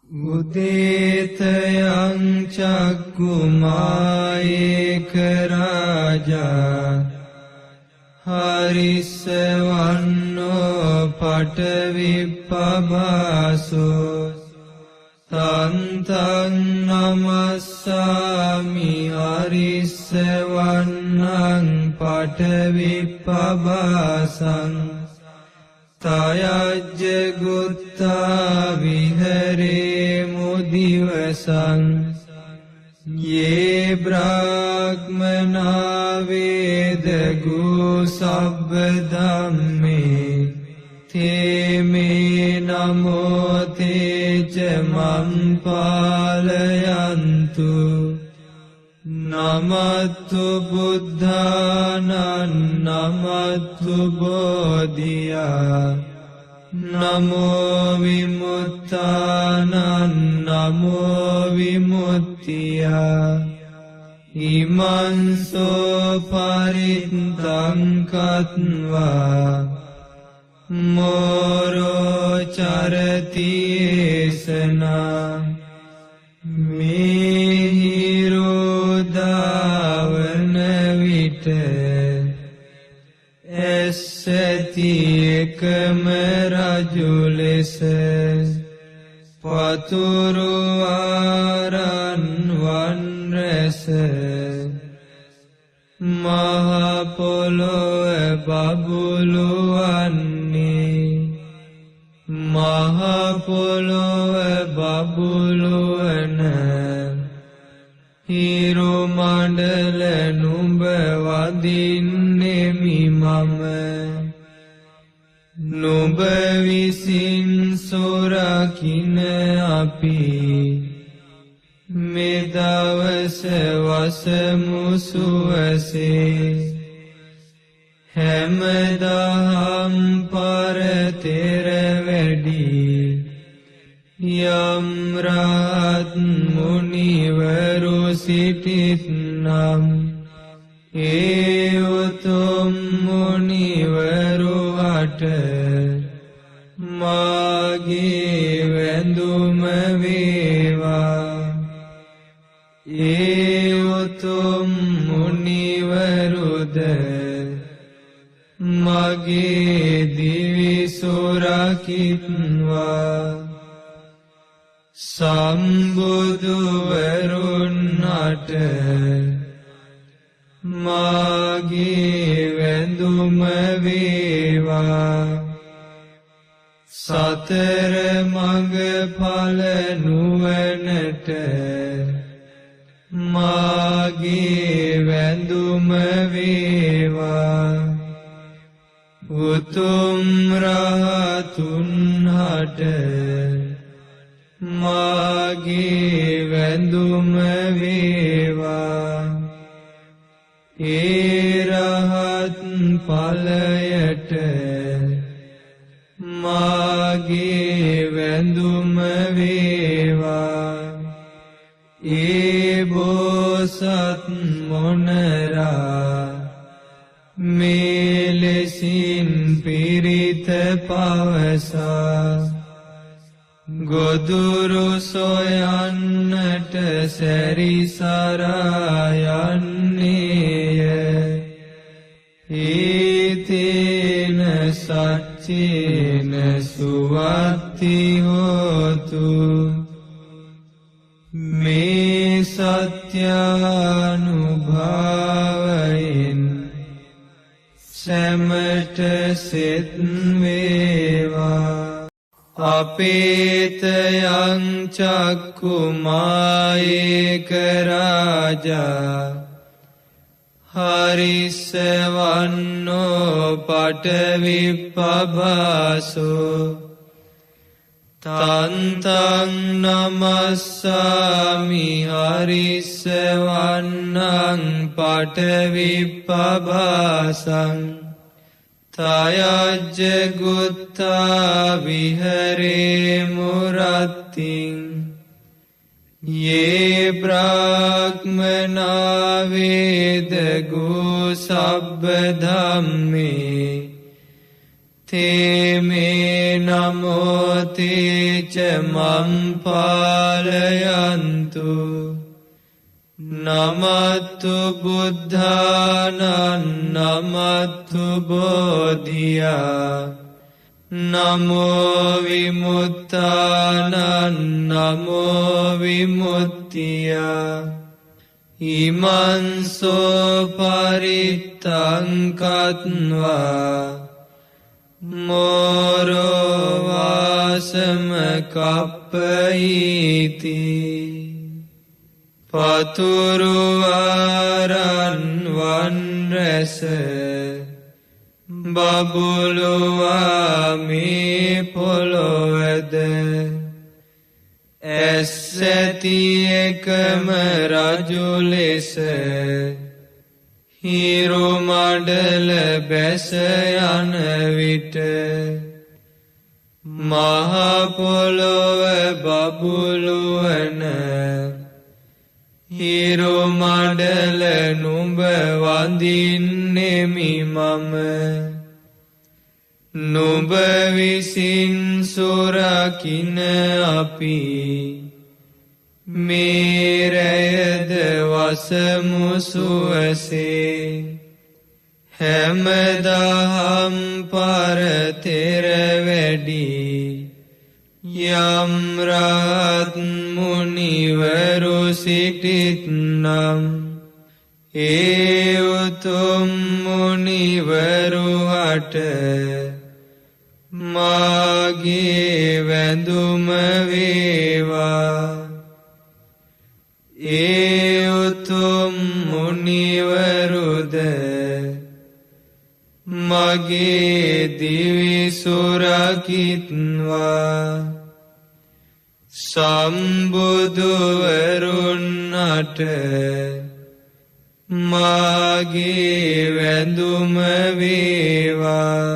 උදේතයං චක්කුමායේක රාජා හරිස්සවන්නෝ පඨවිප්පබාසෝ තන්තං නමස්සාමි හරිස්සවන්නං පඨවිප්පබාසං තයජ්ජ ගුත්තා විහරේ මුදිවසං යේ බ්‍රාහ්මනා වේදගෝ සබ්බ ධම්මේ තේ මේ නමෝ තේච මං පාලයන්තු නමත්තු බුද්ධානං නමත්තු බෝධියා නමෝ විමුක්තානං නමෝ විමුක්තියා ඉමංසෝ පරිත්තං කତ୍වා මෝරෝ චරති ඒසනා මිහිරෝදාවන විට ඇස්සැති එකම රජු ලෙස පතුරු ආරන් වන් රැස මහ පොළොව බබුලු වන්නේ මහ පොළොව බබුලු වන හිරු මණ්ඩල නුඹ වදින්නෙමි මම නුඹ විසින් සොරකින අපි මෙදවස වසමු සුවසේ හැමදාම් පරතෙර වැඩි යම් රහත් මුනිවරු සිටිත්නම් ඒ උතුම් මුනිවරු හට මාගේ වැඳුම වේවා ඒ උතුම් මුනිවරුද මගේ දිවි සුරකිත්වා සම්බුදුවරුන්ට මාගේ වැඳුම වේවා සතර මඟ ඵල නුවණට මාගේ වැඳුම වේවා උතුම් රහතුන් හට මාගේ වැඳුම වේවා ඒ රහත් ඵලයට මාගේ වැඳුම වේවා ඒ බෝසත් මොනරා මේ ලෙසින් පිරිත පවසා ගොදුරු සොයන්නට සැරිසරා යන්නේය ඊතේන සච්චේන සුවත්ති හෝතු මේ සත්‍යානුභාවයෙන් සැමට සෙත් වේවා අපේතයං චක්කුමායේක රාජා හරිස්සවන්නෝ පඨවිප්පබාසෝ තන්තං නමස්සාමි හරිස්සවන්නං පඨවිප්පබාසං තයජ්ජ ගුත්තා විහරේ මුරත්තිං යේ බ්‍රාහ්මනා වේදගෝ සබ්බ ධම්මේ te me namo te ca mampalayantu namattu buddhanan namattu bodhiya namo vimuttanan namo vimuttiya imanso parittang katva moro vasama kappayiti paturuvaran vanrasa babuluwa me polovada ඇස්සැති එකම රජු ලෙස හිරු මඩල බැස යන විට මහ පොළොව බබළුවන හිරු මඩල නුඹ වඳින්නෙමි මම නුඹ විසින් සුරකින අපි මේ රැයද වසමු සුවසේ හැමදාම් පරතෙර වැඩි යම් රහත් මුනිවරු සිටිත්නම් ඒ උතුම් මුනිවරුහට මාගේ වැඳුම වේවා ඒ උතුම් මුනිවරුද මගේ දිවි සුරකිත්වා සම්බුදුවරුන්ට මාගේ වැඳුම වේවා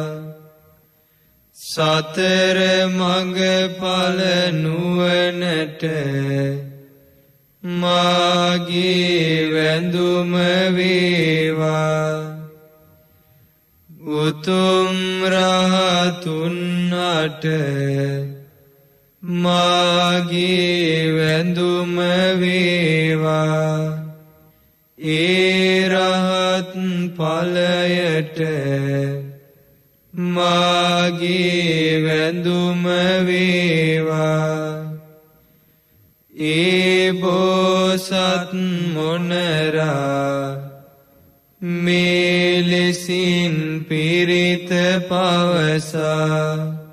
සතර මඟ ඵල නුවණට මාගේ වැඳුම වේවා උතුම් රහතුන්ට මාගේ වැඳුම වේවා ඒ රහත් ඵලයට මාගේ වැඳුම වේවා ඒ බෝසත් මොනරා මේ ලෙසින් පිරිත පවසා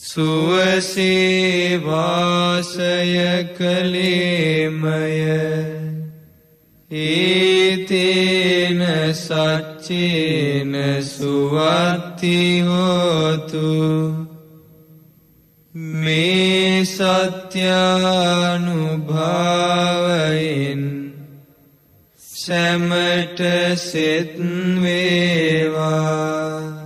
සුවසේ වාසය කළේමය ඒතේන සච්චේන සුවත්ති හෝතු මේ සත්‍යානුභාවයෙන් සැමට සෙත් වේවා